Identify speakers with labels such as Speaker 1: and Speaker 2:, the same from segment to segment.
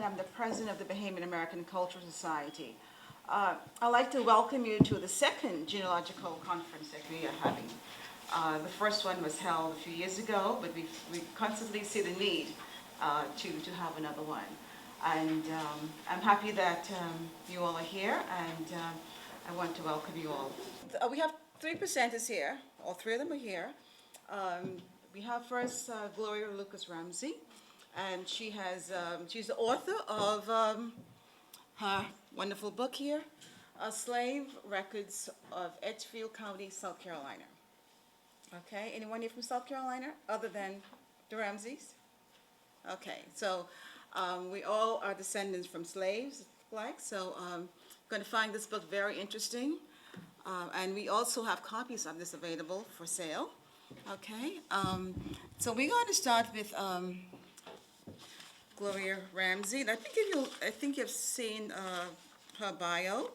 Speaker 1: I'm the president of the Bahamian American Cultural Society. I'd like to welcome you to the second genealogical conference that we are having. The first one was held a few years ago, but we constantly see the need to have another one. And I'm happy that you all are here, and I want to welcome you all. We have three presenters here. All three of them are here. We have first Gloria Ramsey, and she's the author of her wonderful book here, Slave Records of Edgefield County, South Carolina. Okay, anyone here from South Carolina other than the Ramseys? Okay, so we all are descendants from slaves, like, so going to find this book very interesting. And we also have copies of this available for sale. Okay, so we're going to start with Gloria Ramsey. And I think you've seen her bio.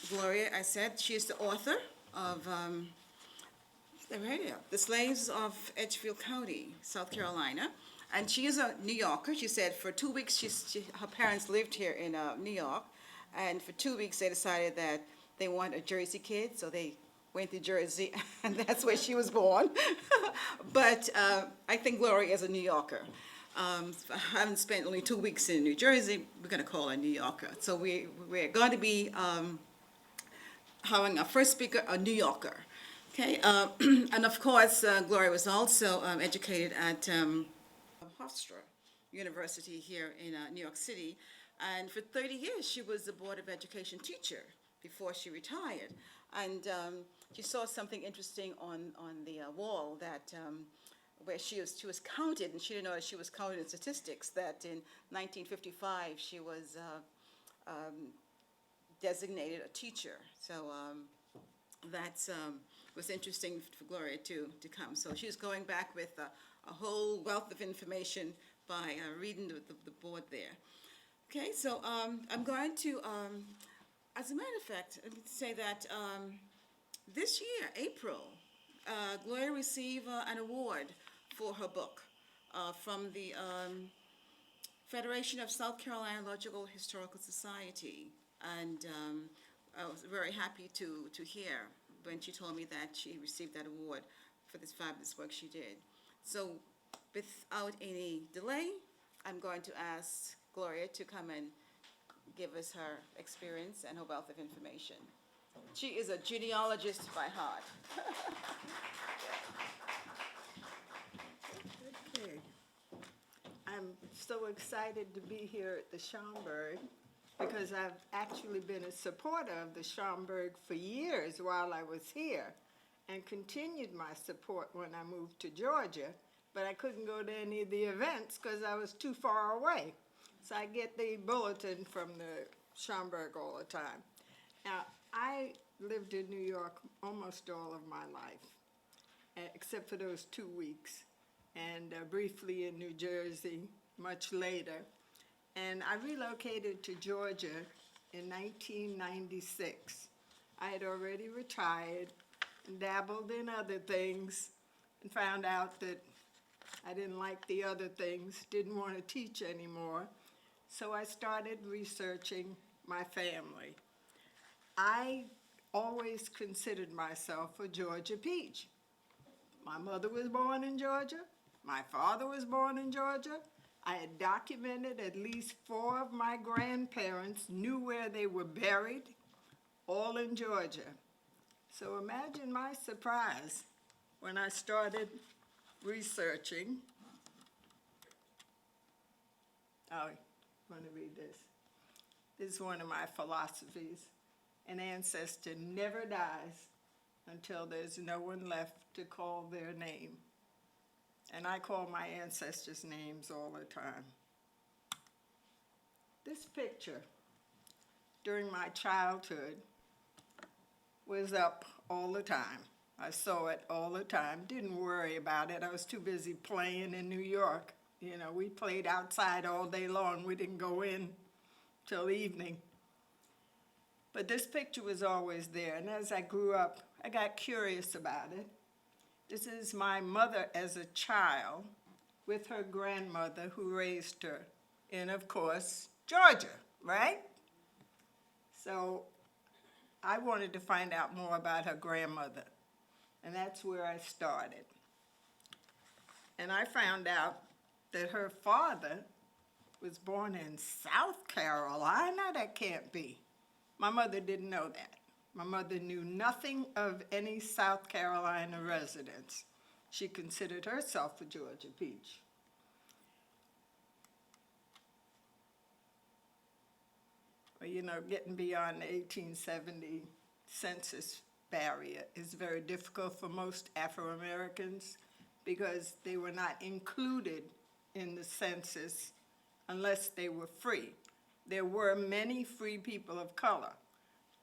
Speaker 1: Gloria, I said, she is the author of The Slaves of Edgefield County, South Carolina. And she is a New Yorker. She said for 2 weeks, her parents lived here in New York. And for 2 weeks, they decided that they want a Jersey kid, so they went to Jersey, and that's where she was born. But I think Gloria is a New Yorker. I haven't spent only 2 weeks in New Jersey. We're going to call her a New Yorker. So we're going to be having our first speaker, a New Yorker. Okay, and of course, Gloria was also educated at Hofstra University here in New York City. And for 30 years, she was the Board of Education teacher before she retired. And she saw something interesting on the wall that where she was counted, and she didn't know that she was counted in statistics, that in 1955 she was designated a teacher. So that was interesting for Gloria to come. So she's going back with a whole wealth of information by reading the board there. Okay, so I'm going to, as a matter of fact, let me say that this year, April, Gloria received an award for her book from the Federation of South Carolina Logical Historical Society. And I was very happy to hear when she told me that she received that award for this fabulous work she did. So without any delay, I'm going to ask Gloria to come and give us her experience and her wealth of information. She is a genealogist by heart.
Speaker 2: Okay. I'm so excited to be here at the Schomburg because I've actually been a supporter of the Schomburg for years while I was here, and continued my support when I moved to Georgia, but I couldn't go to any of the events because I was too far away. So I get the bulletin from the Schomburg all the time. Now, I lived in New York almost all of my life, except for those 2 weeks, and briefly in New Jersey much later. And I relocated to Georgia in 1996. I had already retired and dabbled in other things and found out that I didn't like the other things, didn't want to teach anymore. So I started researching my family. I always considered myself a Georgia peach. My mother was born in Georgia. My father was born in Georgia. I had documented at least 4 of my grandparents, knew where they were buried, all in Georgia. So imagine my surprise when I started researching. Oh, I'm going to read this. This is one of my philosophies. An ancestor never dies until there's no one left to call their name. And I call my ancestors' names all the time. This picture, during my childhood, was up all the time. I saw it all the time, didn't worry about it. I was too busy playing in New York. You know, we played outside all day long. We didn't go in till evening. But this picture was always there, and as I grew up, I got curious about it. This is my mother as a child with her grandmother who raised her. in, of course, Georgia, right? So I wanted to find out more about her grandmother, and that's where I started. And I found out that her father was born in South Carolina. That can't be. My mother didn't know that. My mother knew nothing of any South Carolina residents. She considered herself a Georgia peach. Well, you know, getting beyond the 1870 census barrier is very difficult for most Afro-Americans because they were not included in the census unless they were free. There were many free people of color.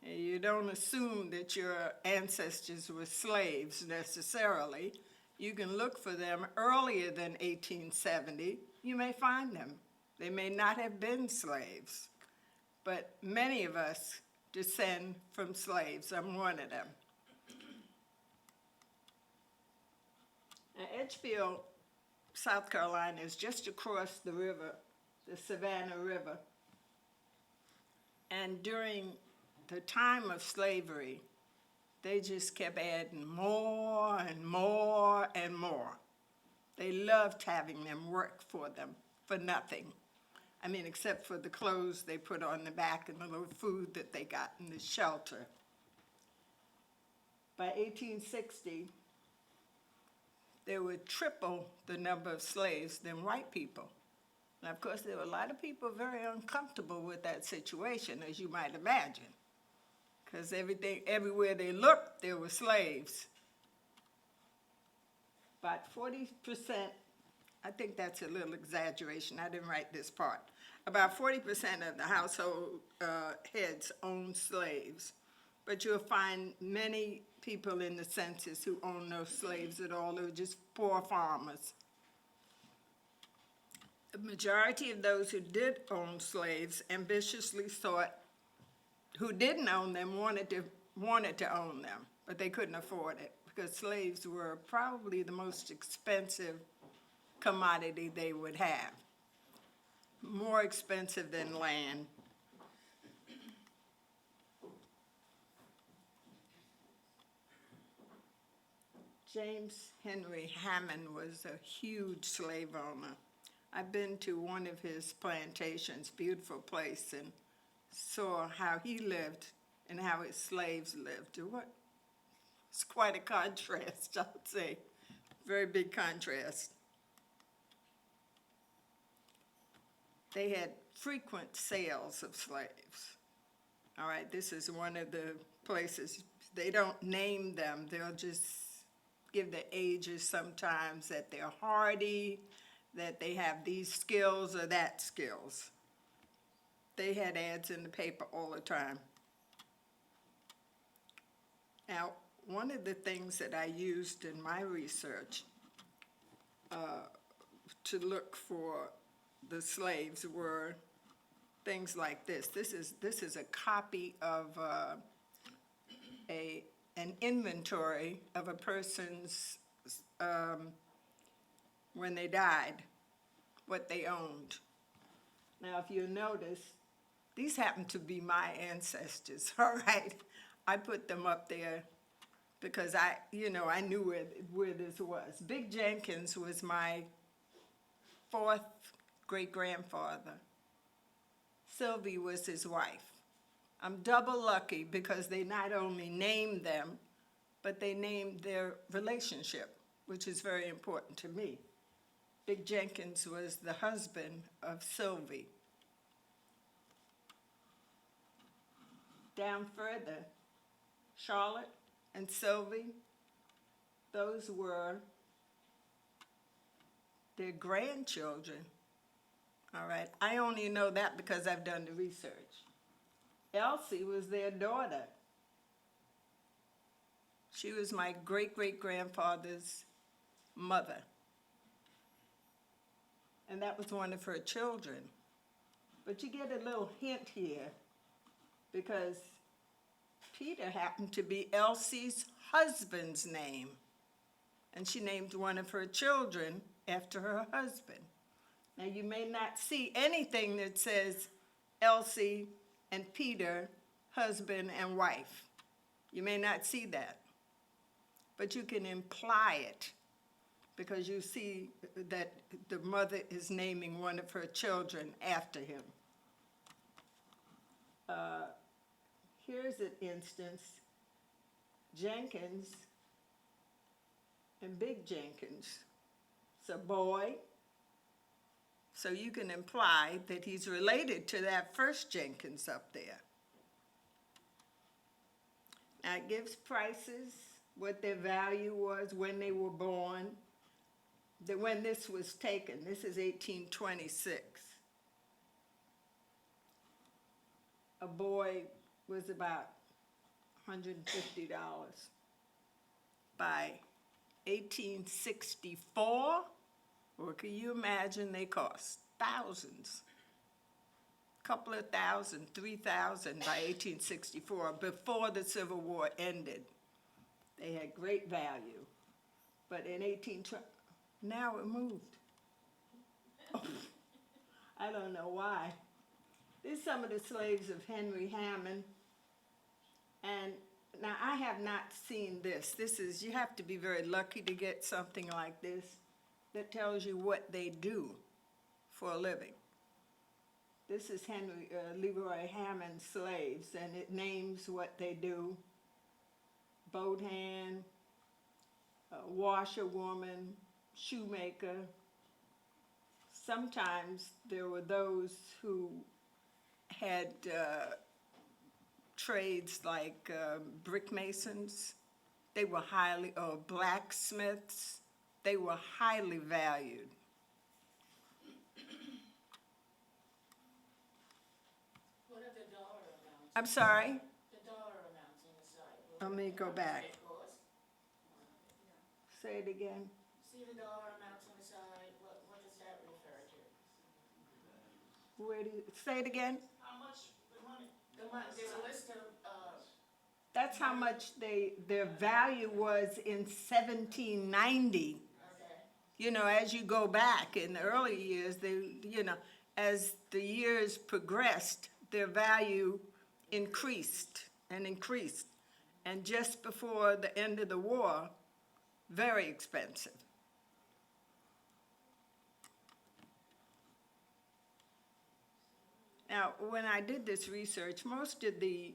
Speaker 2: And you don't assume that your ancestors were slaves necessarily. You can look for them earlier than 1870. You may find them. They may not have been slaves, but many of us descend from slaves. I'm one of them. Now, Edgefield, South Carolina is just across the river, the Savannah River. And during the time of slavery, they just kept adding more and more and more. They loved having them work for them for nothing. I mean, except for the clothes they put on the back and the little food that they got in the shelter. By 1860, there were triple the number of slaves than white people. Now, of course, there were a lot of people very uncomfortable with that situation, as you might imagine, because everywhere they looked, there were slaves. About 40%, I think that's a little exaggeration, I didn't write this part. About 40% of the household heads owned slaves, but you'll find many people in the census who owned no slaves at all. They were just poor farmers. The majority of those who did own slaves ambitiously sought, who didn't own them wanted to own them, but they couldn't afford it because slaves were probably the most expensive commodity they would have, more expensive than land. James Henry Hammond was a huge slave owner. I've been to one of his plantations, beautiful place, and saw how he lived and how his slaves lived. It's quite a contrast, I would say. Very big contrast. They had frequent sales of slaves. All right, this is one of the places. They don't name them. They'll just give the ages sometimes, that they're hardy, that they have these skills or that skills. They had ads in the paper all the time. Now, one of the things that I used in my research to look for the slaves were things like this. This is a copy of an inventory of a person's when they died, what they owned. Now, if you notice, these happen to be my ancestors, all right? I put them up there because I knew where this was. Big Jenkins was my fourth great-grandfather. Sylvie was his wife. I'm double lucky because they not only named them, but they named their relationship, which is very important to me. Big Jenkins was the husband of Sylvie. Down further, Charlotte and Sylvie, those were their grandchildren. All right, I only know that because I've done the research. Elsie was their daughter. She was my great-great-grandfather's mother. And that was one of her children. But you get a little hint here because Peter happened to be Elsie's husband's name. And she named one of her children after her husband. Now, you may not see anything that says Elsie and Peter, husband and wife. You may not see that, but you can imply it because you see that the mother is naming one of her children after him. Here's an instance, Jenkins and Big Jenkins. It's a boy, so you can imply that he's related to that first Jenkins up there. Now it gives prices, what their value was when they were born, when this was taken. This is 1826. A boy was about $150. By 1864, or can you imagine, they cost thousands. Couple of thousand, 3,000 by 1864, before the Civil War ended. They had great value. But in 1820, now it moved. Oh, I don't know why. These are some of the slaves of Henry Hammond. And now I have not seen this. This is, you have to be very lucky to get something like this that tells you what they do for a living. This is Leroy Hammond's slaves, and it names what they do: boat hand, washerwoman, shoemaker. Sometimes there were those who had trades like brick masons. They were highly, or blacksmiths. They were highly valued.
Speaker 3: What are the dollar amounts?
Speaker 2: I'm sorry?
Speaker 3: The dollar amounts on the side.
Speaker 2: Let me go back.
Speaker 3: It cost?
Speaker 2: Say it again.
Speaker 3: See the dollar amounts on the side, what does that refer to?
Speaker 2: Where do you, say it again?
Speaker 3: How much the money? There's a list of,
Speaker 2: That's how much their value was in 1790.
Speaker 3: okay.
Speaker 2: You know, as you go back in the early years, as the years progressed, their value increased and increased. And just before the end of the war, very expensive. Now, when I did this research, most of the,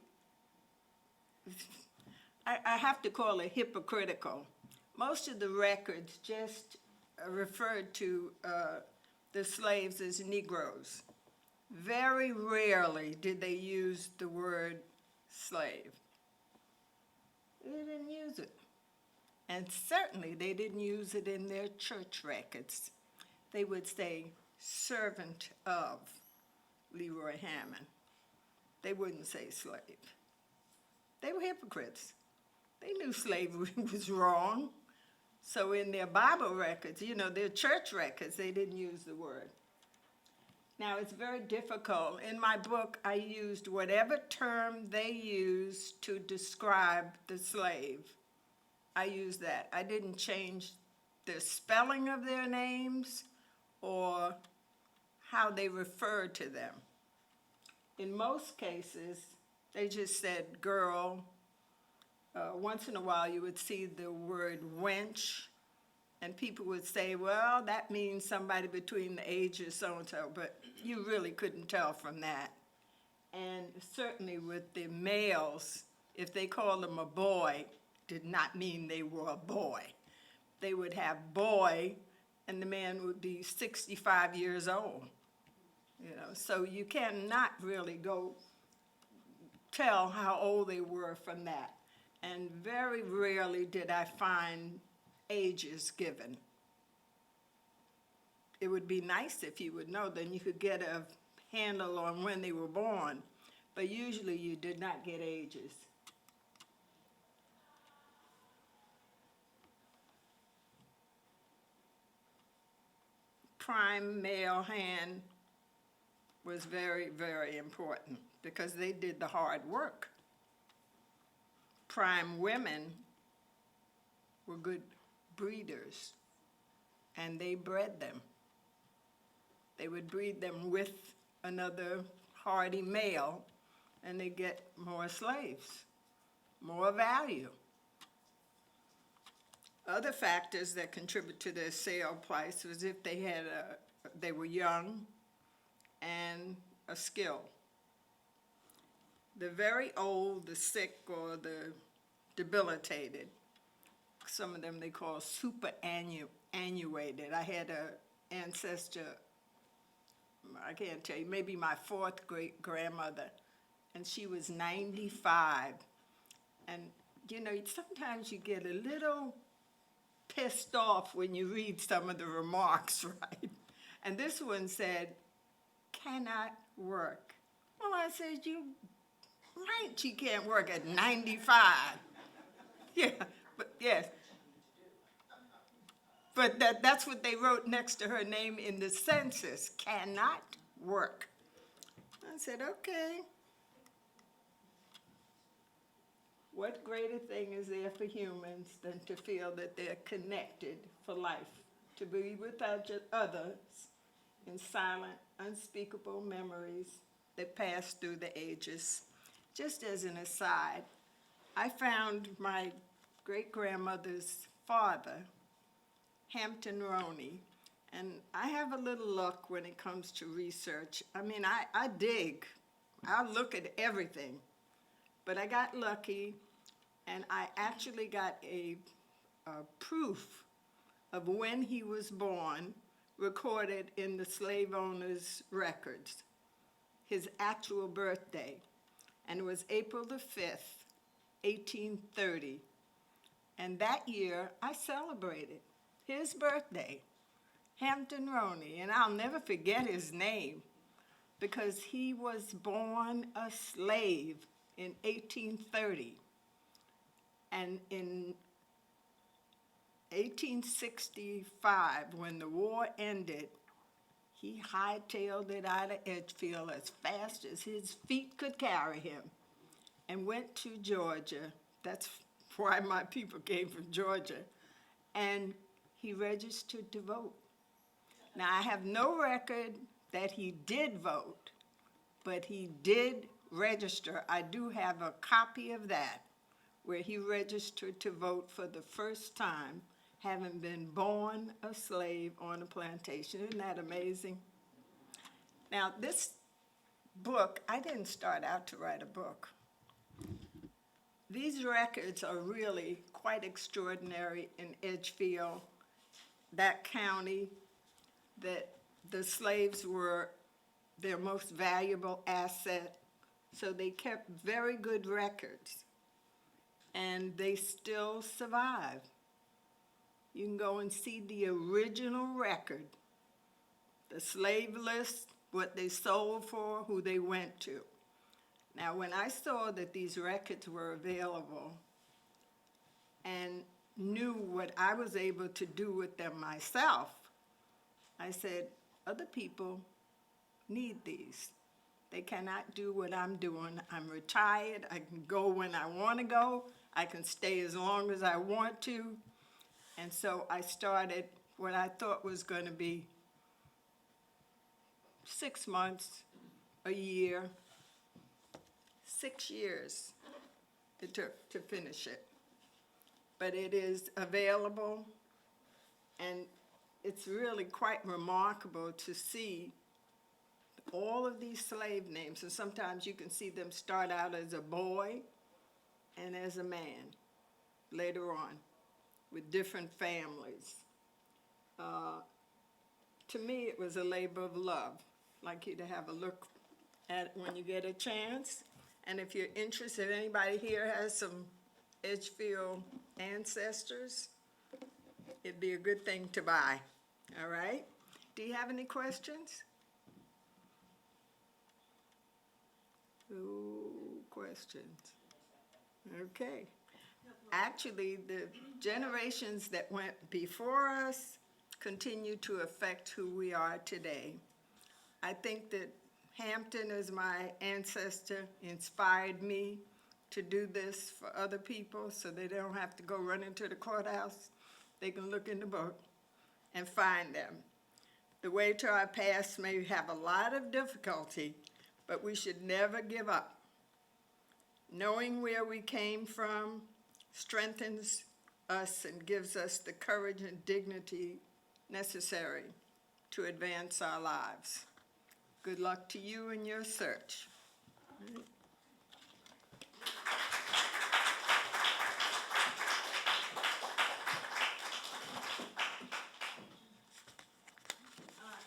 Speaker 2: I have to call it hypocritical. Most of the records just referred to the slaves as Negroes. Very rarely did they use the word slave. They didn't use it. And certainly they didn't use it in their church records. They would say, servant of Leroy Hammond. They wouldn't say slave. They were hypocrites. They knew slavery was wrong. So in their Bible records, their church records, they didn't use the word. Now, it's very difficult. In my book, I used whatever term they used to describe the slave. I used that. I didn't change the spelling of their names or how they referred to them. In most cases, they just said girl. Once in a while, you would see the word wench, and people would say, well, that means somebody between the ages so-and-so, but you really couldn't tell from that. And certainly with the males, if they called them a boy, did not mean they were a boy. They would have boy, and the man would be 65 years old. So you cannot really go tell how old they were from that. And very rarely did I find ages given. It would be nice if you would know, then you could get a handle on when they were born, but usually you did not get ages. Prime male hand was very, very important because they did the hard work. Prime women were good breeders, and they bred them. they would breed them with another hardy male, and they get more slaves, more value. Other factors that contribute to their sale price was if they were young and a skill. The very old, the sick, or the debilitated, some of them they call superannuated. I had an ancestor, I can't tell you, maybe my fourth great grandmother, and she was 95. And you know, sometimes you get a little pissed off when you read some of the remarks, right? And this one said, cannot work. Well, I said, you right, she can't work at 95. Yeah, but yes. But that's what they wrote next to her name in the census, cannot work. I said, okay. What greater thing is there for humans than to feel that they're connected for life, to be with others in silent, unspeakable memories that pass through the ages? Just as an aside, I found my great-grandmother's father, Hampton Roney, and I have a little luck when it comes to research. I mean, I dig. I look at everything. But I got lucky, and I actually got a proof of when he was born recorded in the slave owner's records, his actual birthday. And it was April the 5th, 1830. And that year, I celebrated his birthday, Hampton Roney. And I'll never forget his name because he was born a slave in 1830. And in 1865, when the war ended, he hightailed it out of Edgefield as fast as his feet could carry him and went to Georgia. That's why my people came from Georgia. And he registered to vote. Now, I have no record that he did vote, but he did register. I do have a copy of that, where he registered to vote for the first time, having been born a slave on a plantation. Isn't that amazing? Now, this book, I didn't start out to write a book. These records are really quite extraordinary in Edgefield, that county, that the slaves were their most valuable asset. So they kept very good records, and they still survive. You can go and see the original record, the slave list, what they sold for, who they went to. Now, when I saw that these records were available and knew what I was able to do with them myself, I said, other people need these. They cannot do what I'm doing. I'm retired. I can go when I want to go. I can stay as long as I want to. And so I started what I thought was going to be 6 months, a year, 6 years it took to finish it. But it is available, and it's really quite remarkable to see all of these slave names. And sometimes you can see them start out as a boy and as a man later on with different families. To me, it was a labor of love. I'd like you to have a look at it when you get a chance. And if you're interested, anybody here has some Edgefield ancestors, it'd be a good thing to buy. All right? Do you have any questions? Ooh, questions. Okay. Actually, the generations that went before us continue to affect who we are today. I think that Hampton, as my ancestor, inspired me to do this for other people so they don't have to go run into the courthouse. They can look in the book and find them. The way to our past may have a lot of difficulty, but we should never give up. Knowing where we came from strengthens us and gives us the courage and dignity necessary to advance our lives. Good luck to you in your search.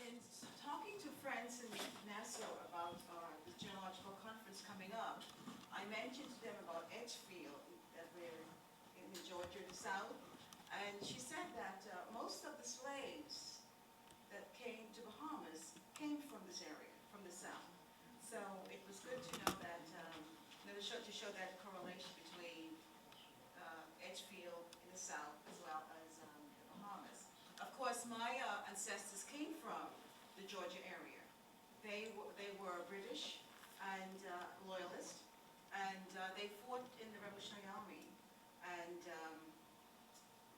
Speaker 1: In talking to friends in Nassau about the genealogical conference coming up, I mentioned to them about Edgefield, that we're in Georgia, the South, and she said that most of the slaves that came to Bahamas came from this area, from the South. So it was good to know that, to show that correlation between Edgefield in the South as well as the Bahamas. Of course, my ancestors came from the Georgia area. They were British and Loyalists, and they fought in the Revolutionary Army. And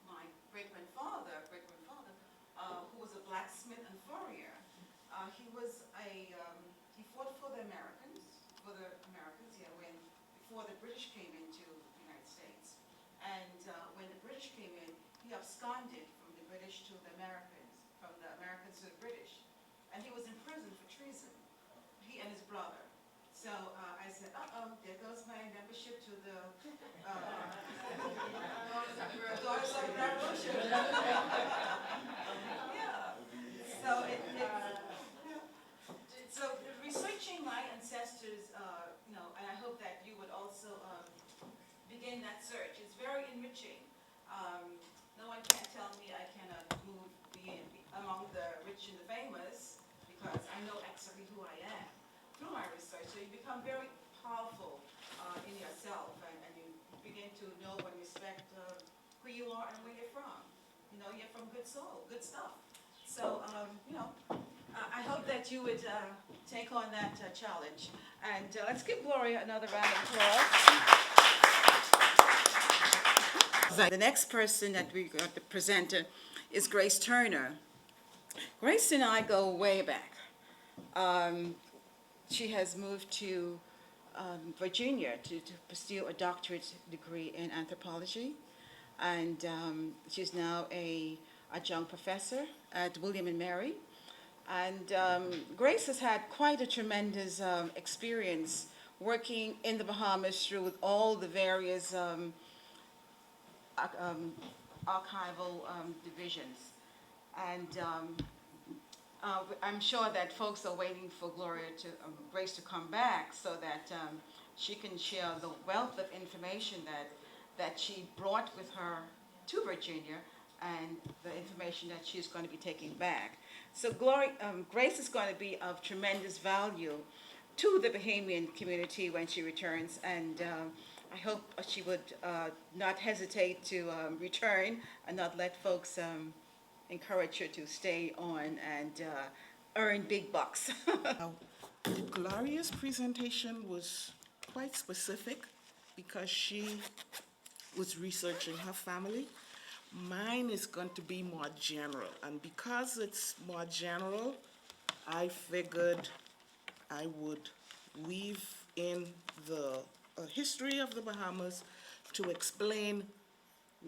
Speaker 1: my great-grandfather, who was a blacksmith and furrier, he fought for the Americans, before the British came into the United States. And when the British came in, he absconded from the British to the Americans, from the Americans to the British. And he was in prison for treason, he and his brother. So I said, there goes my membership to the Daughters of the Revolution. Yeah. So researching my ancestors, and I hope that you would also begin that search. It's very enriching. No one can tell me I cannot be among the rich and the famous, because I know exactly who I am through my research. So you become very powerful in yourself, and you begin to know and respect who you are and where you're from. You're from good soul, good stuff. So, I hope that you would take on that challenge. And let's give Gloria another round of applause. The next person that we're going to present is Grace Turner. Grace and I go way back. She has moved to Virginia to pursue a doctorate degree in anthropology. And she's now a adjunct professor at William and Mary. And Grace has had quite a tremendous experience working in the Bahamas through all the various archival divisions. And I'm sure that folks are waiting for Grace to come back so that she can share the wealth of information that she brought with her to Virginia, and the information that she's going to be taking back. So Grace is going to be of tremendous value to the Bahamian community when she returns, and I hope she would not hesitate to return and not let folks encourage her to stay on and earn big bucks.
Speaker 4: Gloria's presentation was quite specific because she was researching her family. Mine is going to be more general, and because it's more general, I figured I would weave in the history of the Bahamas to explain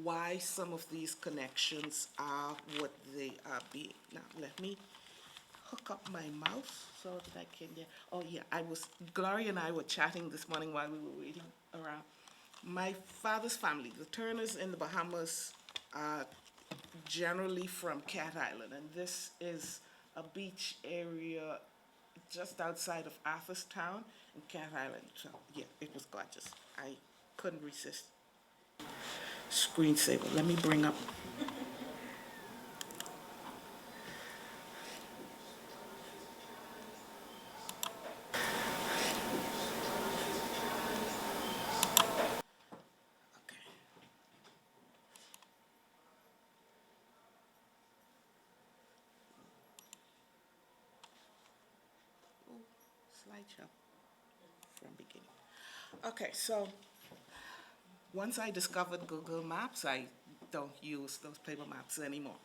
Speaker 4: why some of these connections are what they are being. Now, let me hook up my mouse so that I can get, Gloria and I were chatting this morning while we were waiting around. My father's family, the Turners in the Bahamas, are generally from Cat Island, and this is a beach area just outside of Arthurstown in Cat Island. So yeah, it was gorgeous. I couldn't resist. Screensaver, let me bring up. Slideshow from beginning. Okay, so once I discovered Google Maps, I don't use those paper maps anymore.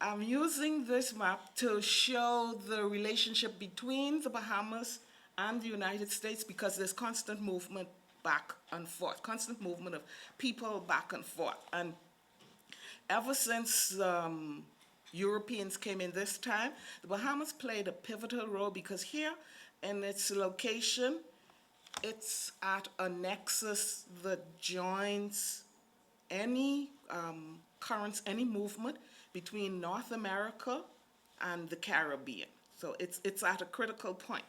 Speaker 4: I'm using this map to show the relationship between the Bahamas and the United States because there's constant movement back and forth, constant movement of people back and forth. And ever since Europeans came in this time, the Bahamas played a pivotal role because here in its location, it's at a nexus that joins any currents, any movement between North America and the Caribbean. So it's at a critical point.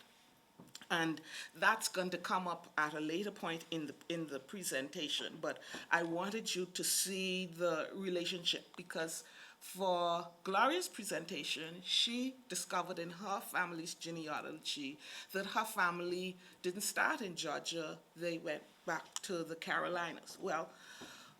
Speaker 4: And that's going to come up at a later point in the presentation. But I wanted you to see the relationship because for Gloria's presentation, she discovered in her family's genealogy that her family didn't start in Georgia. They went back to the Carolinas. Well,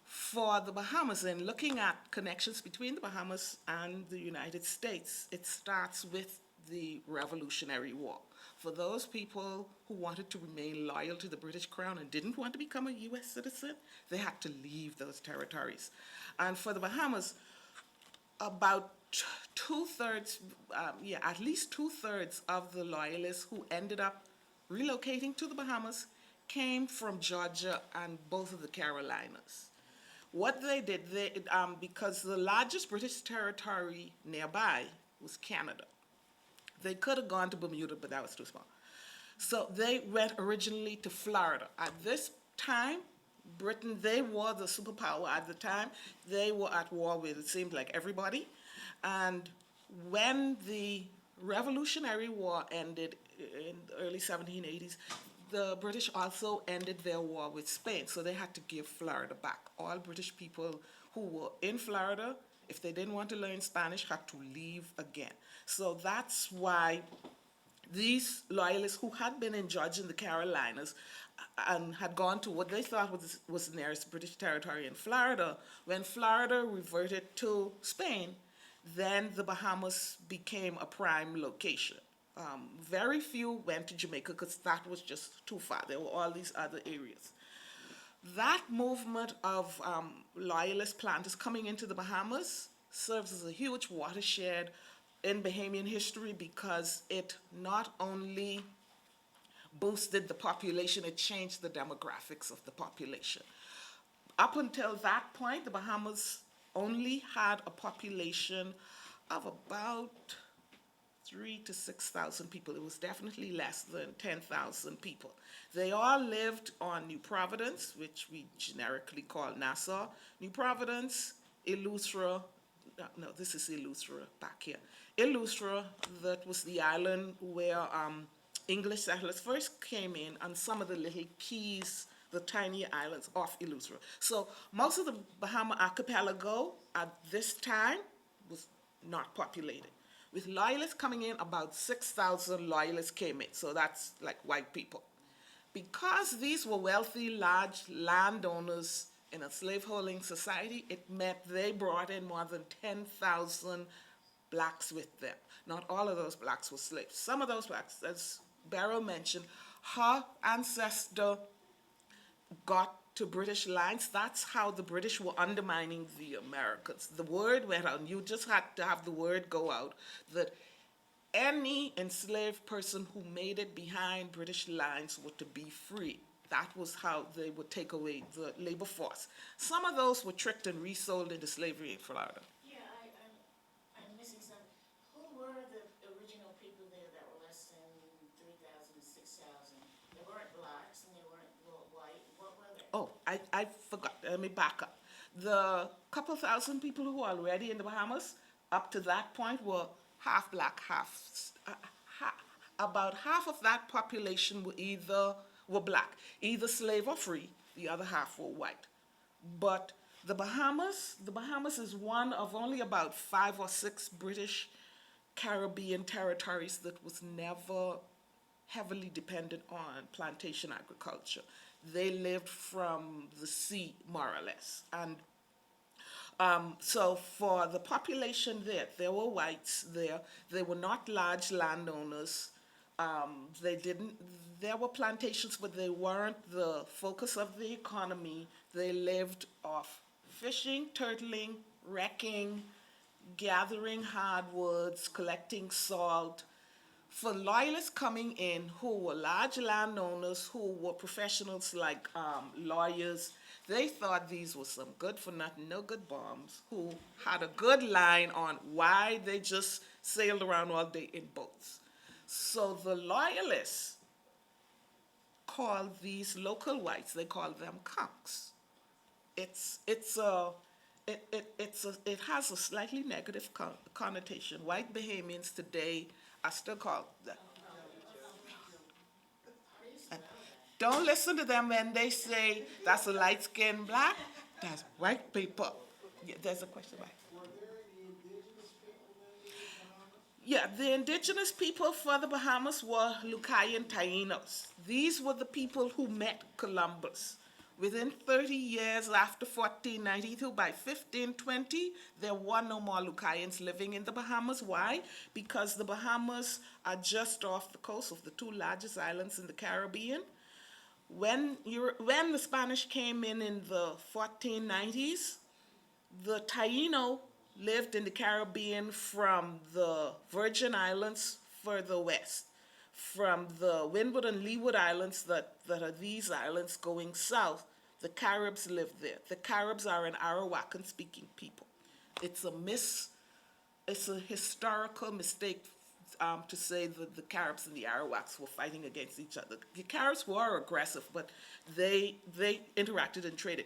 Speaker 4: for the Bahamas, and looking at connections between the Bahamas and the United States, it starts with the Revolutionary War. For those people who wanted to remain loyal to the British Crown and didn't want to become a U.S. citizen, they had to leave those territories. And for the Bahamas, about two-thirds, at least two-thirds of the Loyalists who ended up relocating to the Bahamas came from Georgia and both of the Carolinas. What they did, because the largest British territory nearby was Canada. They could have gone to Bermuda, but that was too small. So they went originally to Florida. At this time, Britain, they were the superpower at the time. They were at war with, it seemed like, everybody. And when the Revolutionary War ended in the early 1780s, the British also ended their war with Spain, so they had to give Florida back. All British people who were in Florida, if they didn't want to learn Spanish, had to leave again. So that's why these Loyalists who had been in Georgia and the Carolinas and had gone to what they thought was the nearest British territory in Florida, when Florida reverted to Spain, then the Bahamas became a prime location. Very few went to Jamaica because that was just too far. There were all these other areas. That movement of Loyalist planters coming into the Bahamas serves as a huge watershed in Bahamian history because it not only boosted the population, it changed the demographics of the population. Up until that point, the Bahamas only had a population of about 3,000 to 6,000 people. It was definitely less than 10,000 people. They all lived on New Providence, which we generically call Nassau. New Providence, Eleuthera, no, this is Eleuthera back here. Eleuthera, that was the island where English settlers first came in, and some of the little keys, the tiny islands off Eleuthera. So most of the Bahama archipelago at this time was not populated. With Loyalists coming in, about 6,000 Loyalists came in, so that's like white people. Because these were wealthy, large landowners in a slaveholding society, it meant they brought in more than 10,000 blacks with them. Not all of those blacks were slaves. Some of those blacks, as Beryl mentioned, her ancestor got to British lines. That's how the British were undermining the Americans. The word went out, and you just had to have the word go out that any enslaved person who made it behind British lines were to be free. That was how they would take away the labor force. Some of those were tricked and resold into slavery in Florida.
Speaker 3: Yeah, I'm missing something. Who were the original people there that were less than 3,000 to 6,000? They weren't blacks and they weren't white. What were they?
Speaker 4: Oh, I forgot. Let me back up. The couple thousand people who were already in the Bahamas, up to that point, were half black, about half of that population were black, either slave or free. The other half were white. But the Bahamas is one of only about 5 or 6 British Caribbean territories that was never heavily dependent on plantation agriculture. They lived from the sea, more or less. And so for the population there were whites there. They were not large landowners. There were plantations, but they weren't the focus of the economy. They lived off fishing, turtling, wrecking, gathering hardwoods, collecting salt. For loyalists coming in who were large landowners, who were professionals like lawyers, they thought these were some good for nothing, no good bombs, who had a good line on why they just sailed around all day in boats. So the loyalists called these local whites, they called them conks. It has a slightly negative connotation. White Bahamians today are still called that. Don't listen to them when they say that's a light-skinned black. That's white people. Yeah, there's a question back. Yeah, the indigenous people for the Bahamas were Lucayan Taínos. These were the people who met Columbus. Within 30 years after 1492, by 1520, there were no more Lucayans living in the Bahamas. Why? Because the Bahamas are just off the coast of the two largest islands in the Caribbean. When the Spanish came in the 1490s, the Taino lived in the Caribbean from the Virgin Islands further west, from the Windward and Leeward Islands that are these islands going south. The Caribs lived there. The Caribs are an Arawakan-speaking people. It's a historical mistake to say that the Caribs and the Arawaks were fighting against each other. The Caribs were aggressive, but they interacted and traded.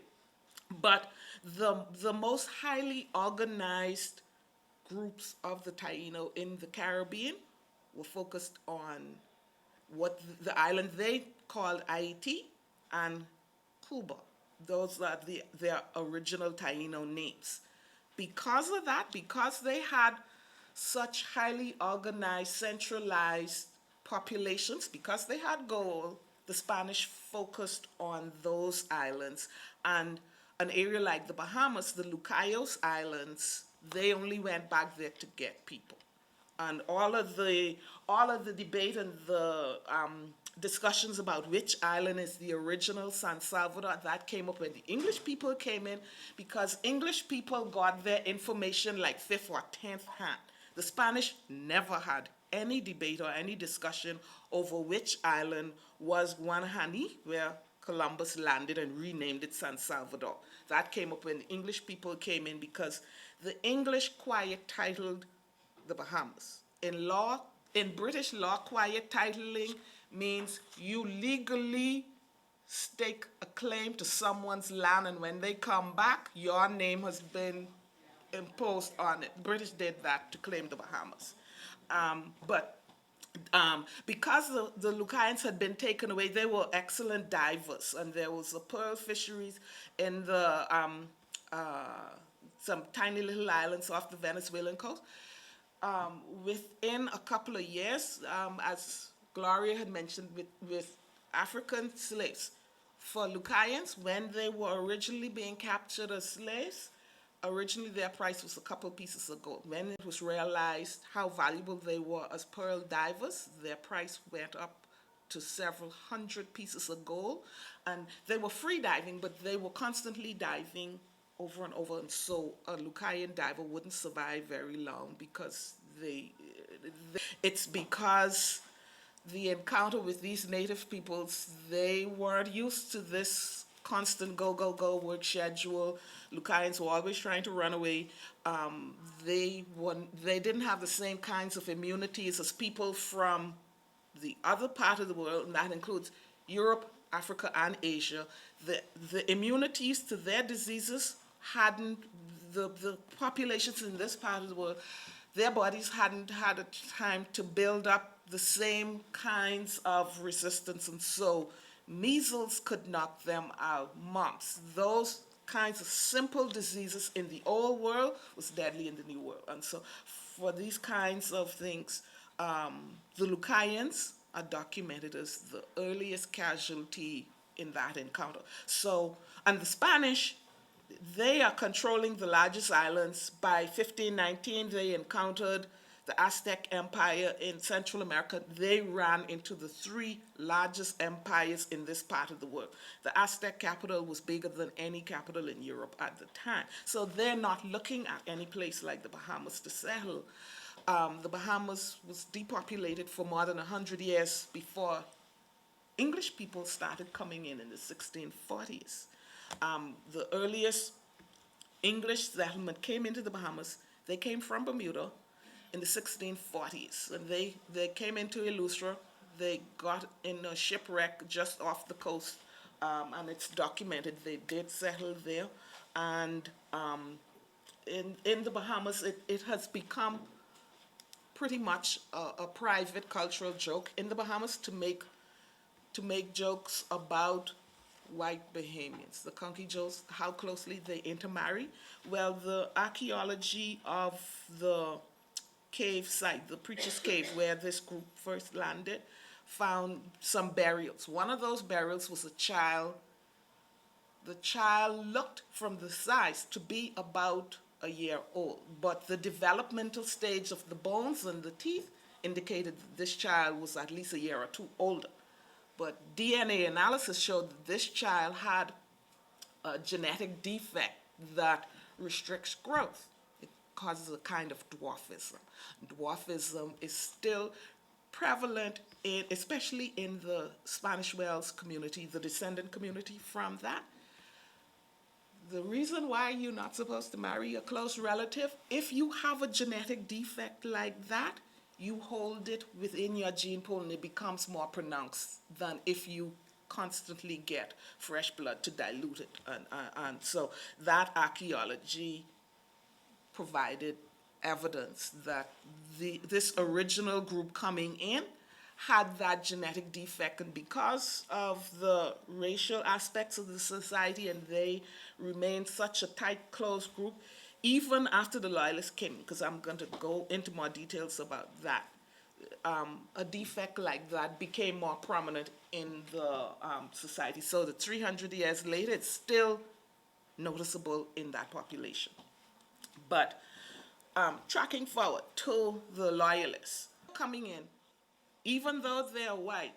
Speaker 4: But the most highly organized groups of the Taino in the Caribbean were focused on what the island they called Haiti and Cuba. Those are their original Taino names. Because of that, because they had such highly organized, centralized populations, because they had gold, the Spanish focused on those islands. And an area like the Bahamas, the Lucayos Islands, they only went back there to get people. And all of the debate and the discussions about which island is the original San Salvador, that came up when the English people came in, because English people got their information like fifth or 10th hand. The Spanish never had any debate or any discussion over which island was Guanahani, where Columbus landed and renamed it San Salvador. That came up when the English people came in, because the English quiet titled the Bahamas. In British law, quiet titling means you legally stake a claim to someone's land, and when they come back, your name has been imposed on it. The British did that to claim the Bahamas. Because the Lucayans had been taken away, they were excellent divers, and there was a pearl fisheries in the some tiny little islands off the Venezuelan coast. Within a couple of years, as Gloria had mentioned, with African slaves, for Lucayans, when they were originally being captured as slaves, originally their price was a couple pieces of gold. When it was realized how valuable they were as pearl divers, their price went up to several hundred pieces of gold. And they were free diving, but they were constantly diving over and over. And so a Lucayan diver wouldn't survive very long, because it's because the encounter with these native peoples, they weren't used to this constant go, work schedule. Lucayans were always trying to run away. They didn't have the same kinds of immunities as people from the other part of the world, and that includes Europe, Africa, and Asia. The immunities to their diseases the populations in this part of the world, their bodies hadn't had a time to build up the same kinds of resistance, and so measles could knock them out. Mumps, those kinds of simple diseases in the old world was deadly in the new world. And so for these kinds of things, the Lucayans are documented as the earliest casualty in that encounter. So, and the Spanish, they are controlling the largest islands. By 1519, they encountered the Aztec Empire in Central America, they ran into the three largest empires in this part of the world. The Aztec capital was bigger than any capital in Europe at the time. So they're not looking at any place like the Bahamas to settle. The Bahamas was depopulated for more than 100 years before English people started coming in the 1640s. The earliest English settlement came into the Bahamas. They came from Bermuda in the 1640s. And they came into Eleuthera. They got in a shipwreck just off the coast, and it's documented. They did settle there. And in the Bahamas, it has become pretty much a private cultural joke in the Bahamas to make jokes about white Bahamians, the Conky Joes, how closely they intermarry. Well, the archaeology of the cave site, the Preacher's Cave, where this group first landed, found some burials. One of those burials was a child. The child looked from the size to be about a year old, but the developmental stage of the bones and the teeth indicated that this child was at least a year or two older. But DNA analysis showed that this child had a genetic defect that restricts growth. It causes a kind of dwarfism. Dwarfism is still prevalent, especially in the Spanish Wells community, the descendant community from that. The reason why you're not supposed to marry a close relative, if you have a genetic defect like that, you hold it within your gene pool and it becomes more pronounced than if you constantly get fresh blood to dilute it. And so that archaeology provided evidence that this original group coming in had that genetic defect, and because of the racial aspects of the society, and they remained such a tight, close group, even after the Loyalists came, because I'm going to go into more details about that, a defect like that became more prominent in the society. So the 300 years later, it's still noticeable in that population. But tracking forward to the Loyalists coming in, even though they're white,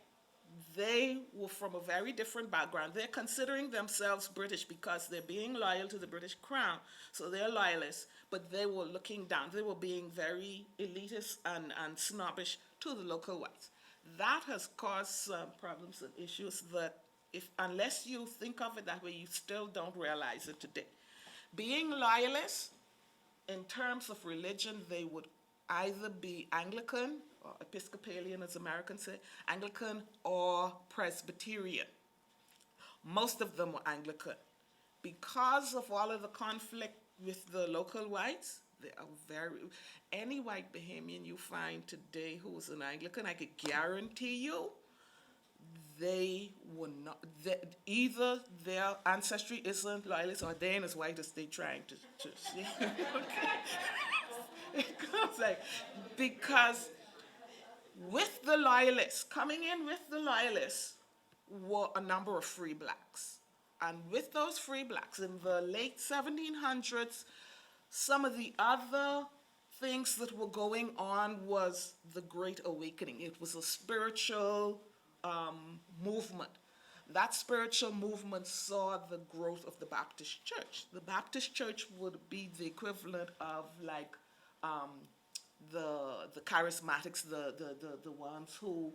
Speaker 4: they were from a very different background. They're considering themselves British because they're being loyal to the British Crown. So they're loyalists, but they were looking down. They were being very elitist and snobbish to the local whites. That has caused some problems and issues that, unless you think of it that way, you still don't realize it today. Being loyalists, in terms of religion, they would either be Anglican, or Episcopalian as Americans say, Anglican or Presbyterian. Most of them were Anglican. Because of all of the conflict with the local whites, they are any white Bahamian you find today who is an Anglican, I could guarantee you, they were not, either their ancestry isn't loyalist or they ain't as white as they're trying to see. It goes like, because with the Loyalists, coming in with the Loyalists were a number of free blacks. And with those free blacks in the late 1700s, some of the other things that were going on was the Great Awakening. It was a spiritual movement. That spiritual movement saw the growth of the Baptist Church. The Baptist Church would be the equivalent of like the charismatics, the ones who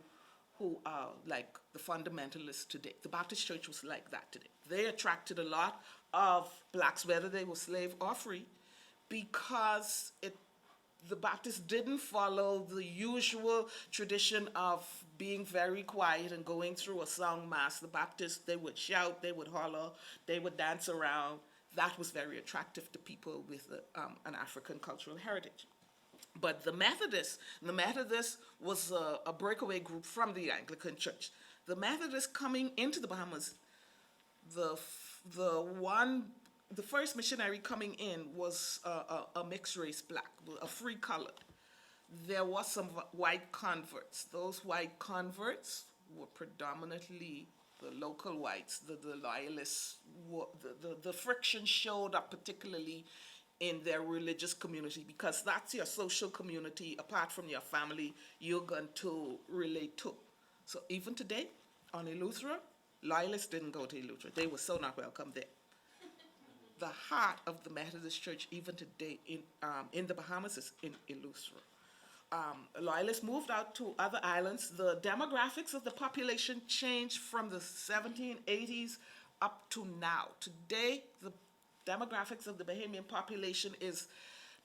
Speaker 4: are like the fundamentalists today. The Baptist Church was like that today. They attracted a lot of blacks, whether they were slave or free, because the Baptists didn't follow the usual tradition of being very quiet and going through a song mass. The Baptists, they would shout, they would holler, they would dance around. That was very attractive to people with an African cultural heritage. But the Methodists was a breakaway group from the Anglican Church. The Methodists coming into the Bahamas, the first missionary coming in was a mixed race black, a free colored. There was some white converts. Those white converts were predominantly the local whites, the Loyalists. The friction showed up particularly in their religious community, because that's your social community, apart from your family, you're going to relate to. So even today, on Eleuthera, Loyalists didn't go to Eleuthera. They were so not welcome there. The heart of the Methodist Church, even today, in the Bahamas, is in Eleuthera. Loyalists moved out to other islands. The demographics of the population changed from the 1780s up to now. Today, the demographics of the Bahamian population is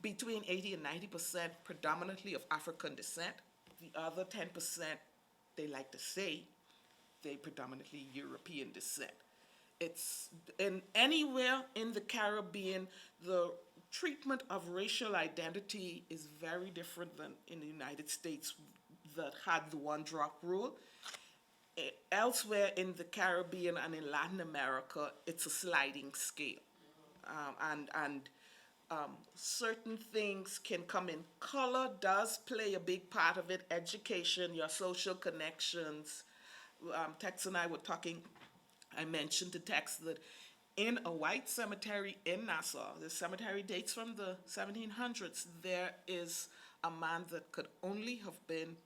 Speaker 4: between 80 and 90% predominantly of African descent. The other 10%, they like to say, they predominantly European descent. It's in anywhere in the Caribbean, the treatment of racial identity is very different than in the United States that had the one-drop rule. Elsewhere in the Caribbean and in Latin America, it's a sliding scale. Certain things can come in. Color does play a big part of it. Education, your social connections. Tex and I were talking, I mentioned to Tex that in a white cemetery in Nassau, the cemetery dates from the 1700s, there is a man that could only have been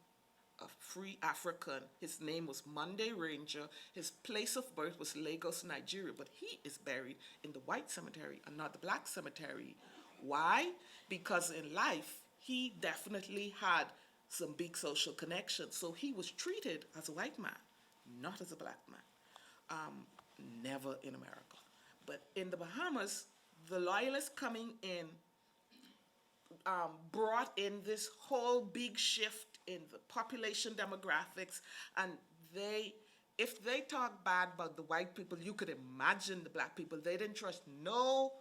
Speaker 4: a free African. His name was Monday Ranger. His place of birth was Lagos, Nigeria, but he is buried in the white cemetery and not the black cemetery. Why? Because in life, he definitely had some big social connections. So he was treated as a white man, not as a black man. Never in America. But in the Bahamas, the Loyalists coming in brought in this whole big shift in the population demographics, and if they talk bad about the white people, you could imagine the black people. They didn't trust no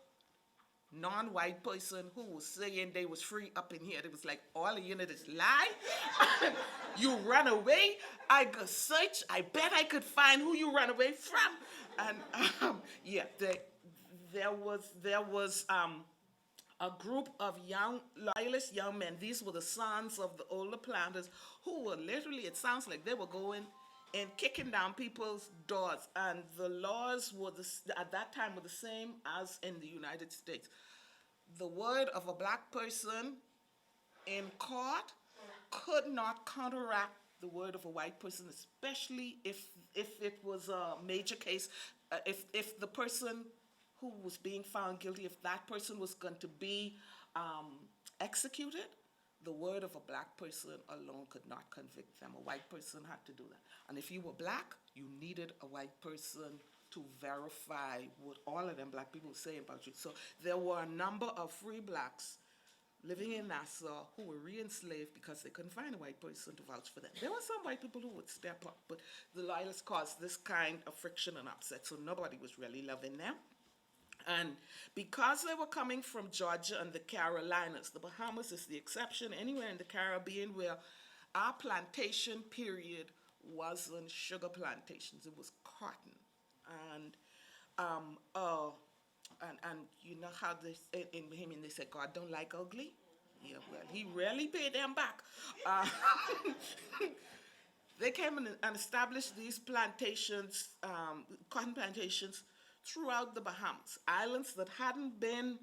Speaker 4: non-white person who was saying they was free up in here. It was like, all of you know this lie. You run away. I go search. I bet I could find who you run away from. And there was a group of young Loyalist young men. These were the sons of the older planters who were literally, it sounds like they were going and kicking down people's doors. And the laws were at that time were the same as in the United States. The word of a black person in court could not counteract the word of a white person, especially if it was a major case. If the person who was being found guilty, if that person was going to be executed, the word of a black person alone could not convict them. A white person had to do that. And if you were black, you needed a white person to verify what all of them black people were saying about you. So there were a number of free blacks living in Nassau who were re-enslaved because they couldn't find a white person to vouch for them. There were some white people who would step up, but the Loyalists caused this kind of friction and upset, so nobody was really loving them. And because they were coming from Georgia and the Carolinas, the Bahamas is the exception. Anywhere in the Caribbean where our plantation period wasn't sugar plantations, it was cotton. And you know how in Bahamian they say God don't like ugly? Yeah, well, he really paid them back. They came and established these plantations, cotton plantations, throughout the Bahamas. Islands that hadn't been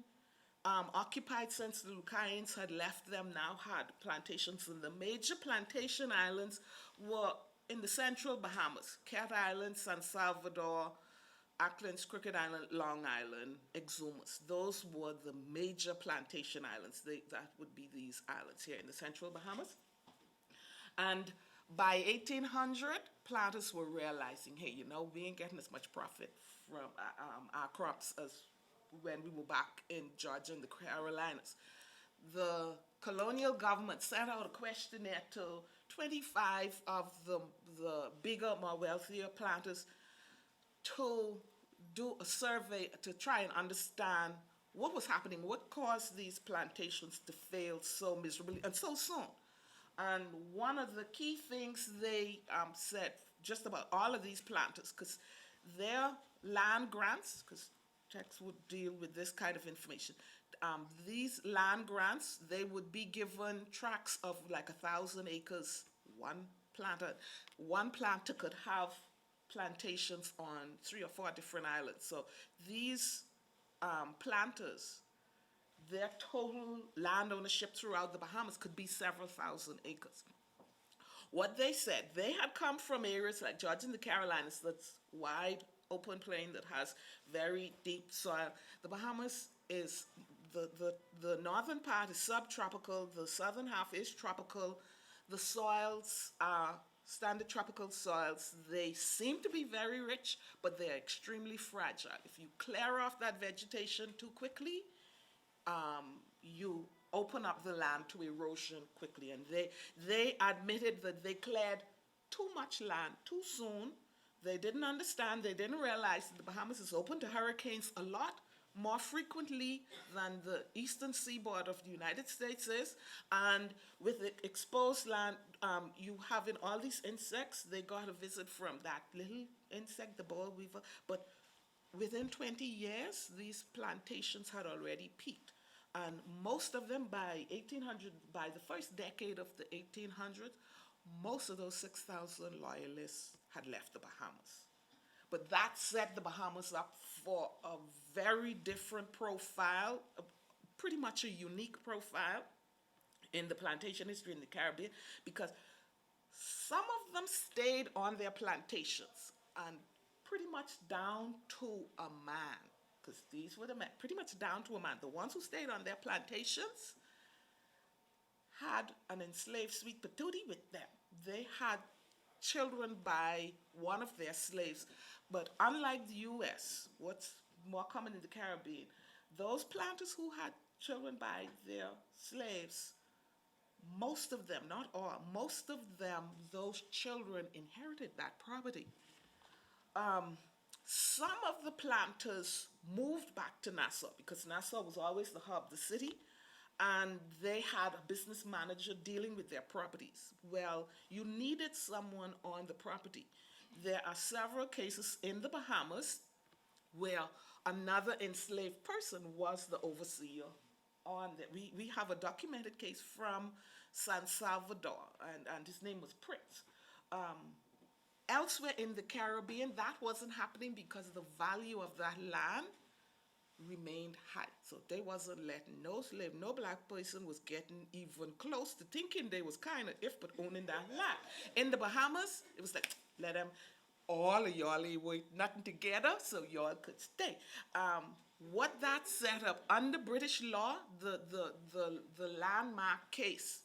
Speaker 4: occupied since the Lucans had left them now had plantations. And the major plantation islands were in the central Bahamas: Cat Island, San Salvador, Auckland's Crooked Island, Long Island, Exumas. Those were the major plantation islands. That would be these islands here in the central Bahamas. And by 1800, planters were realizing, hey, you know, we ain't getting as much profit from our crops as when we were back in Georgia and the Carolinas. The colonial government sent out a questionnaire to 25 of the bigger, more wealthier planters to do a survey to try and understand what was happening, what caused these plantations to fail so miserably and so soon. And one of the key things they said, just about all of these planters, because their land grants, because Tex would deal with this kind of information, these land grants, they would be given tracts of like 1,000 acres. One planter could have plantations on 3 or 4 different islands. So these planters their total land ownership throughout the Bahamas could be several thousand acres. What they said, they had come from areas like Georgia and the Carolinas, that's wide open plain that has very deep soil. The Bahamas is, the northern part is subtropical, the southern half is tropical. The soils are standard tropical soils. They seem to be very rich, but they're extremely fragile. If you clear off that vegetation too quickly, you open up the land to erosion quickly. And they admitted that they cleared too much land too soon. They didn't understand, they didn't realize that the Bahamas is open to hurricanes a lot more frequently than the eastern seaboard of the United States is. And with the exposed land, you having all these insects. They got a visit from that little insect, the boll weevil. But within 20 years, these plantations had already peaked. And most of them by 1800, by the first decade of the 1800s, most of those 6,000 loyalists had left the Bahamas. But that set the Bahamas up for a very different profile, pretty much a unique profile in the plantation history in the Caribbean, because some of them stayed on their plantations and pretty much down to a man, because these were the men, pretty much down to a man. The ones who stayed on their plantations had an enslaved sweet patootie with them. They had children by one of their slaves. But unlike the U.S., what's more common in the Caribbean, those planters who had children by their slaves, most of them, not all, most of them, those children inherited that property. Some of the planters moved back to Nassau because Nassau was always the hub, the city, and they had a business manager dealing with their properties. Well, you needed someone on the property. There are several cases in the Bahamas where another enslaved person was the overseer on that. We have a documented case from San Salvador, and his name was Prince. Elsewhere in the Caribbean, that wasn't happening because the value of that land remained high. So they wasn't letting no slave, no black person was getting even close to thinking they was kind of if but owning that land. In the Bahamas, it was like, let them, all of y'all were nothing together, so y'all could stay. What that set up under British law, the landmark case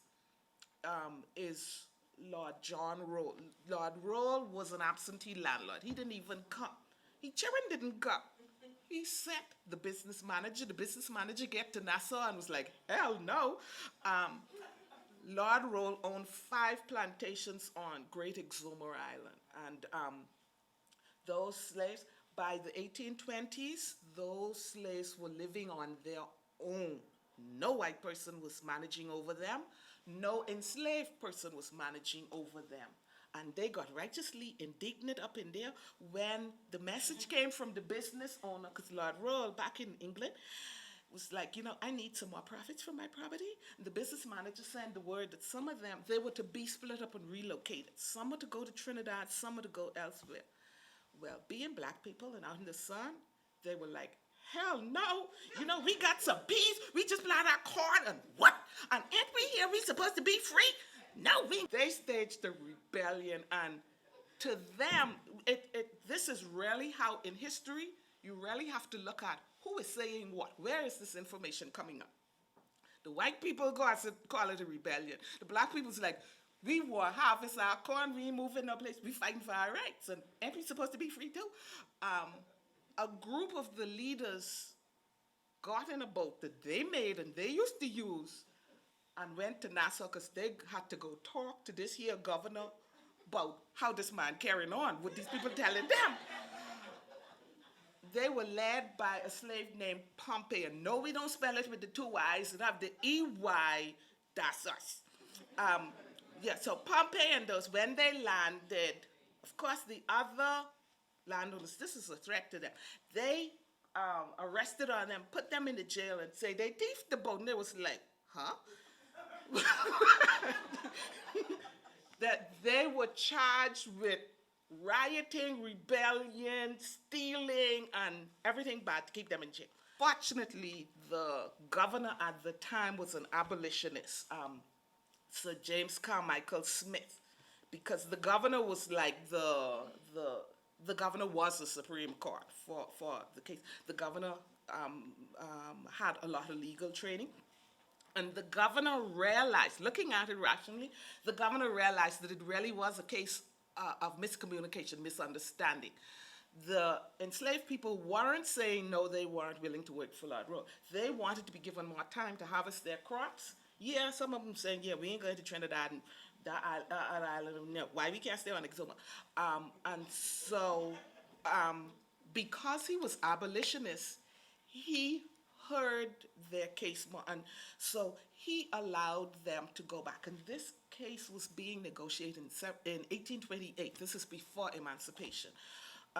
Speaker 4: is Lord John Roll. Lord Roll was an absentee landlord. He didn't even come. Children didn't come. He sent the business manager. The business manager get to Nassau and was like, hell no. Lord Roll owned 5 plantations on Great Exomer Island. And those slaves, by the 1820s, those slaves were living on their own. No white person was managing over them. No enslaved person was managing over them. And they got righteously indignant up in there when the message came from the business owner, because Lord Roll back in England was like, I need some more profits from my property. And the business manager sent the word that some of them, they were to be split up and relocated. Some were to go to Trinidad, some were to go elsewhere. Well, being black people and out in the sun, they were like, hell no, we got some peas, we just plant our corn, and what? And ain't we here, we supposed to be free? No, they staged a rebellion, and to them, this is really how in history, you really have to look at who is saying what. Where is this information coming up? The white people go and call it a rebellion. The black people's like, we will harvest our corn, we ain't moving no place, we fighting for our rights, and ain't we supposed to be free too? A group of the leaders got in a boat that they made and they used to use and went to Nassau because they had to go talk to this here governor about how this man carrying on, what these people telling them. They were led by a slave named Pompey. And no, we don't spell it with the 2 Y's. It have the E-Y, that's us. So Pompey and those, when they landed, of course, the other landowners, this is a threat to them. They arrested on them, put them in the jail, and say they thieved the boat. And they was like, huh? That they were charged with rioting, rebellion, stealing, and everything bad to keep them in jail. Fortunately, the governor at the time was an abolitionist, Sir James Carmichael Smith, because the governor was like the governor was the Supreme Court for the case. The governor had a lot of legal training. And the governor realized, looking at it rationally, the governor realized that it really was a case of miscommunication, misunderstanding. The enslaved people weren't saying no, they weren't willing to work for Lord Rowe. They wanted to be given more time to harvest their crops. Yeah, some of them saying, yeah, we ain't going to Trinidad and that island. No, why we can't stay on Exuma? And so, because he was abolitionist, he heard their case more, and so he allowed them to go back. And this case was being negotiated in 1828. This is before emancipation.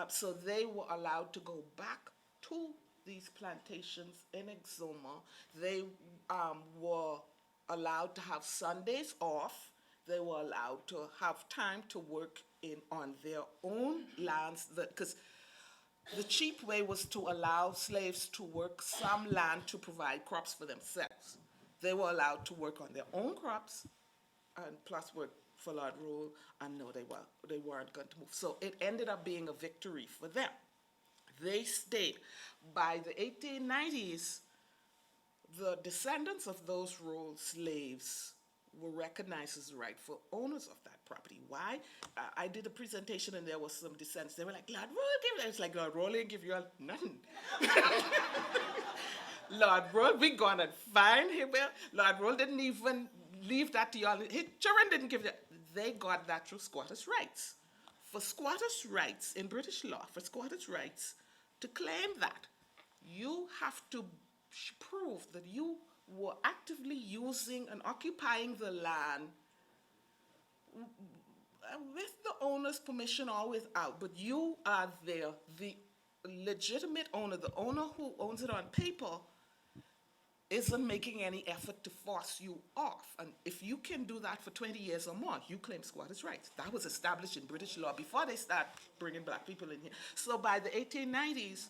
Speaker 4: So they were allowed to go back to these plantations in Exuma. They were allowed to have Sundays off. They were allowed to have time to work on their own lands, because the cheap way was to allow slaves to work some land to provide crops for themselves. They were allowed to work on their own crops and plus work for Lord Rowe, and no, they weren't going to move. So it ended up being a victory for them. They stayed. By the 1890s, the descendants of those Rowe slaves were recognized as the rightful owners of that property. Why? I did a presentation and there was some dissents. They were like, Lord Rowe gave it. It's like, Lord Rowe didn't give you all nothing. Lord Rowe, we gonna find him. Well, Lord Rowe didn't even leave that to y'all. His children didn't give that. They got that through squatters' rights. For squatters' rights in British law, for squatters' rights to claim that, you have to prove that you were actively using and occupying the land with the owner's permission or without, but you are there, the legitimate owner, the owner who owns it on paper, isn't making any effort to force you off. And if you can do that for 20 years or more, you claim squatters' rights. That was established in British law before they start bringing black people in here. So by the 1890s,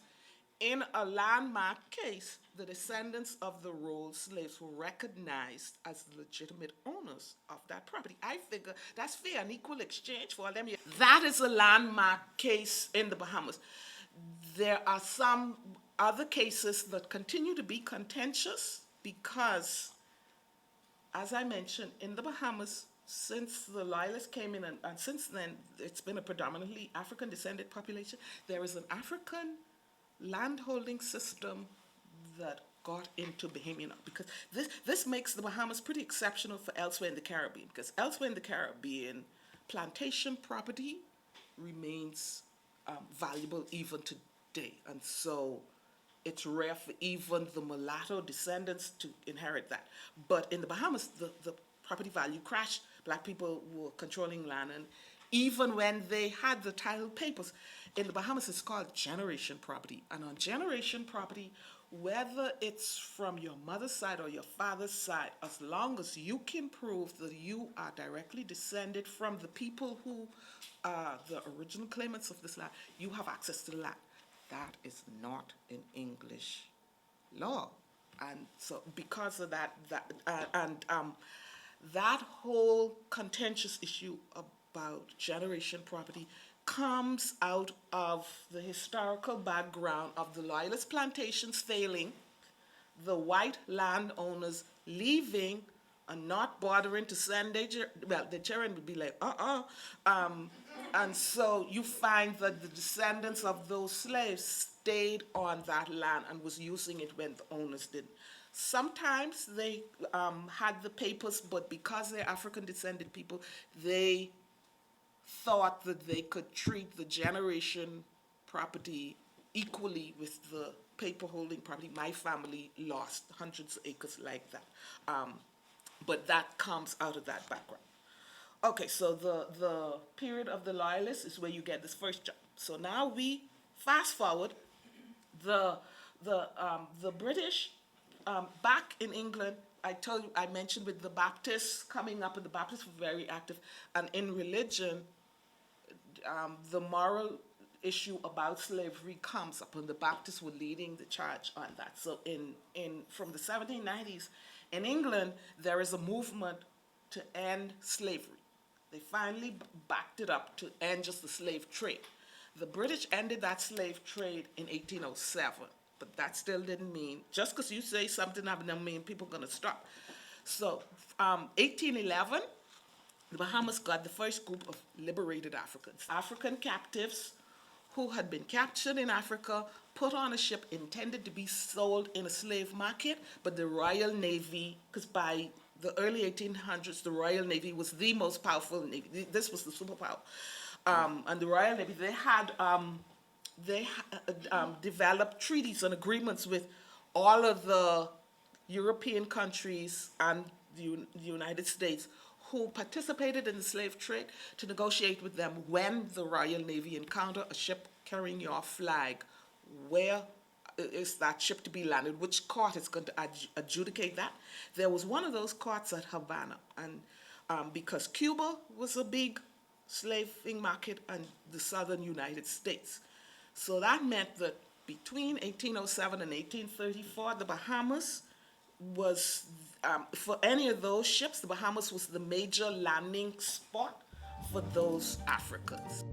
Speaker 4: in a landmark case, the descendants of the Rowe slaves were recognized as legitimate owners of that property. I figure that's fair and equal exchange for all them. That is a landmark case in the Bahamas. There are some other cases that continue to be contentious because, as I mentioned, in the Bahamas, since the Loyalists came in, and since then, it's been a predominantly African-descended population. There is an African landholding system that got into Bahamian, because this makes the Bahamas pretty exceptional for elsewhere in the Caribbean, because elsewhere in the Caribbean, plantation property remains valuable even today. And so it's rare for even the mulatto descendants to inherit that. But in the Bahamas, the property value crashed. Black people were controlling land, and even when they had the title papers, in the Bahamas it's called generation property. And on generation property, whether it's from your mother's side or your father's side, as long as you can prove that you are directly descended from the people who are the original claimants of this land, you have access to the land. That is not in English law. And so because of that, that whole contentious issue about generation property comes out of the historical background of the Loyalist plantations failing, the white landowners leaving and not bothering to send their children would be like, and so you find that the descendants of those slaves stayed on that land and was using it when the owners didn't. Sometimes they had the papers, but because they're African-descended people, they thought that they could treat the generation property equally with the paper-holding property. My family lost hundreds of acres like that. But that comes out of that background. Okay, so the period of the Loyalists is where you get this first jump. So now we fast forward. The British, back in England, I mentioned with the Baptists coming up, and the Baptists were very active. And in religion, the moral issue about slavery comes up, and the Baptists were leading the charge on that. So from the 1790s, in England, there is a movement to end slavery. They finally backed it up to end just the slave trade. The British ended that slave trade in 1807, but that still didn't mean, just because you say something doesn't mean people are going to stop. So 1811, the Bahamas got the first group of liberated Africans. African captives who had been captured in Africa, put on a ship intended to be sold in a slave market, but the Royal Navy, because by the early 1800s, the Royal Navy was the most powerful navy. This was the superpower. And the Royal Navy, they had developed treaties and agreements with all of the European countries and the United States who participated in the slave trade to negotiate with them when the Royal Navy encounter a ship carrying your flag, where is that ship to be landed, which court is going to adjudicate that. There was one of those courts at Havana, and because Cuba was a big slaving market and the southern United States. So that meant that between 1807 and 1834, the Bahamas was, for any of those ships, the Bahamas was the major landing spot for those Africans.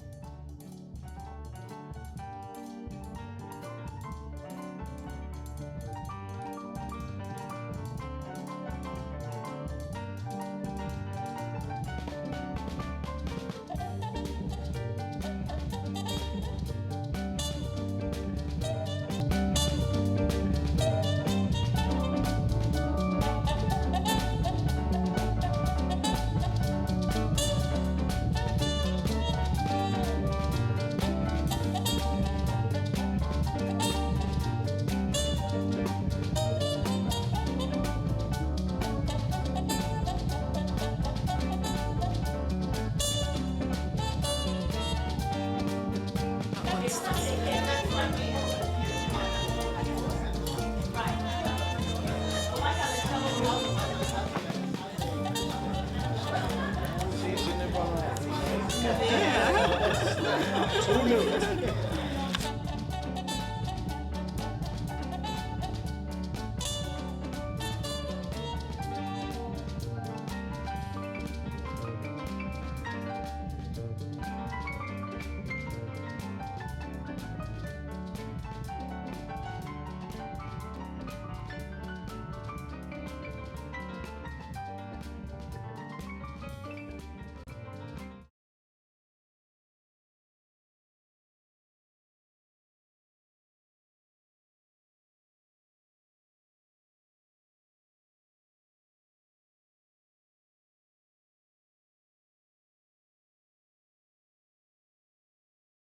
Speaker 5: Too new.